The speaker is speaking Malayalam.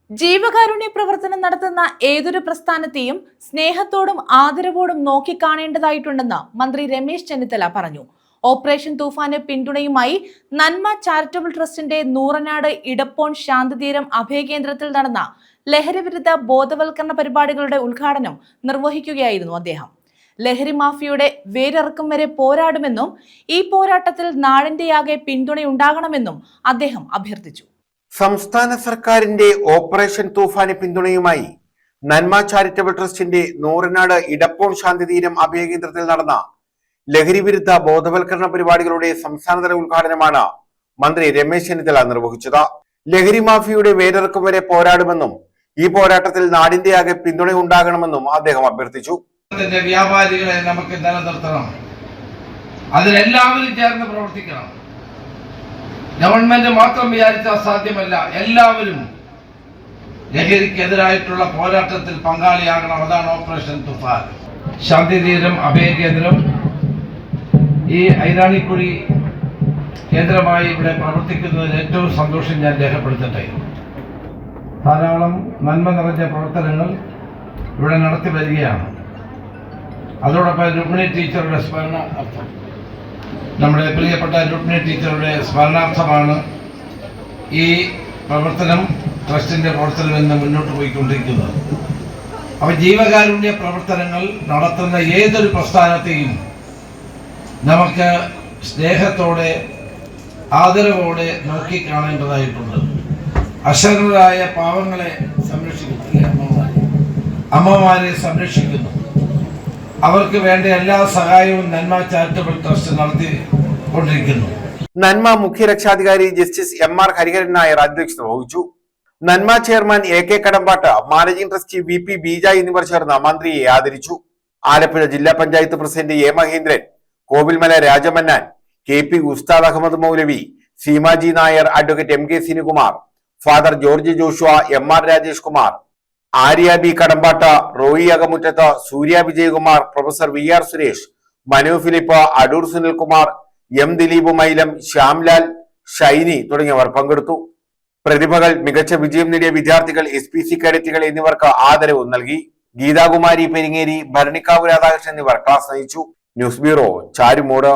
ജീവകാരുണ്യ പ്രവർത്തനം നടത്തുന്ന ഏതൊരു പ്രസ്ഥാനത്തെയും സ്നേഹത്തോടും ആദരവോടും നോക്കിക്കാണേണ്ടതായിട്ടുണ്ടെന്ന് മന്ത്രി രമേശ് ചെന്നിത്തല പറഞ്ഞു. ഓപ്പറേഷൻ തൂഫാന് പിന്തുണയുമായി നന്മ ചാരിറ്റബിൾ ട്രസ്റ്റിന്റെ നൂറനാട് ഇടപ്പോൺ ശാന്തിതീരം അഭയകേന്ദ്രത്തിൽ നടന്ന ലഹരിവിരുദ്ധ ബോധവൽക്കരണ പരിപാടികളുടെ ഉദ്ഘാടനം നിർവഹിക്കുകയായിരുന്നു അദ്ദേഹം. ലഹരി മാഫിയയുടെ വേരിറക്കും വരെ പോരാടുമെന്നും ഈ പോരാട്ടത്തിൽ നാടിന്റെയാകെ പിന്തുണയുണ്ടാകണമെന്നും അദ്ദേഹം അഭ്യർത്ഥിച്ചു. സംസ്ഥാന സർക്കാരിന്റെ ഓപ്പറേഷൻ തൂഫാന് പിന്തുണയുമായി നന്മ ചാരിറ്റബിൾ ട്രസ്റ്റിന്റെ നൂറനാട് ഇടപ്പോൺ ശാന്തിതീരം അഭയകേന്ദ്രത്തിൽ നടന്ന ലഹരി വിരുദ്ധ ബോധവൽക്കരണ പരിപാടികളുടെ സംസ്ഥാനതല ഉദ്ഘാടനമാണ് മന്ത്രി രമേശ് ചെന്നിത്തല നിർവഹിച്ചത്. ലഹരി മാഫിയയുടെ വേരിറക്കും വരെ പോരാടുമെന്നും ഈ പോരാട്ടത്തിൽ നാടിന്റെയാകെ പിന്തുണയുണ്ടാകണമെന്നും അദ്ദേഹം അഭ്യർത്ഥിച്ചു. വ്യാപാരികളെ നമുക്ക് നിലനിർത്തണം, അതിനെല്ലാവരും ചേർന്ന് പ്രവർത്തിക്കണം. ഗവൺമെന്റ് മാത്രം വിചാരിച്ചാൽ സാധ്യമല്ല. എല്ലാവരും ലഹരിക്കെതിരായിട്ടുള്ള പോരാട്ടത്തിൽ പങ്കാളിയാകണം. അതാണ് ഓപ്പറേഷൻ തുഫാൻ. ശാന്തിതീരം അഭയകേന്ദ്രം ഈ ഐരാണിക്കുഴി കേന്ദ്രമായി ഇവിടെ പ്രവർത്തിക്കുന്നതിൽ ഏറ്റവും സന്തോഷം ഞാൻ രേഖപ്പെടുത്തട്ടെ. ധാരാളം നന്മ നിറഞ്ഞ പ്രവർത്തനങ്ങൾ ഇവിടെ നടത്തി വരികയാണ്. അതോടൊപ്പം രുക്മിണി ടീച്ചറുടെ സ്മരണാർത്ഥം, നമ്മുടെ പ്രിയപ്പെട്ട രുക്മിണി ടീച്ചറുടെ സ്മരണാർത്ഥമാണ് ഈ പ്രവർത്തനം, ട്രസ്റ്റിന്റെ പ്രവർത്തനം എന്ന് മുന്നോട്ട് പോയിക്കൊണ്ടിരിക്കുന്നത്. അപ്പോൾ ജീവകാരുണ്യ പ്രവർത്തനങ്ങൾ നടത്തുന്ന ഏതൊരു പ്രസ്ഥാനത്തെയും നമുക്ക് സ്നേഹത്തോടെ ആദരവോടെ നോക്കിക്കാണേണ്ടതായിട്ടുണ്ട്. അശരണരായ പാവങ്ങളെ സംരക്ഷിക്കുന്നു, അമ്മമാരെ സംരക്ഷിക്കുന്നു. അവർക്ക് വേണ്ട എല്ലാ സഹായവും നന്മ ചാരിറ്റബിൾ ട്രസ്റ്റ് നടത്തിക്കൊണ്ടിരിക്കുന്നു. നന്മ മുഖ്യ രക്ഷാധികാരി ജസ്റ്റിസ് എം.ആർ. ഹരിഹരൻ നായർ അധ്യക്ഷത വഹിച്ചു. നന്മ chairman A K. Kadambattu, managing trustee V P. Beeja എന്നിവർ ചേർന്ന് മന്ത്രിയെ ആദരിച്ചു. ആലപ്പുഴ ജില്ലാ panchayat president A. Mahendran, Kovilmala Rajamannan, K P. Ustad Ahmed Moulavi, Seemaji Nair, advocate M K. Sinukumar, father George Joshua, M R. Rajesh Kumar, Arya B. Kadambattu, Roy Akamuttathu, Surya Vijayakumar, professor V R. Suresh, Manu Philip, Adoor Sunilkumar, M. Dileep Mylam, Shyamlal, Shiny തുടങ്ങിയവർ പങ്കെടുത്തു. പ്രതിഭകൾ, മികച്ച വിജയം നേടിയ വിദ്യാർത്ഥികൾ, SPC കേഡറ്റുകൾ എന്നിവർക്ക് ആദരവ് നൽകി. ഗീതാകുമാരി പെരിങ്ങേരി, ഭരണിക്കാവ് രാധാകൃഷ്ണൻ എന്നിവർ ക്ലാസ് നയിച്ചു. News bureau, Charummood.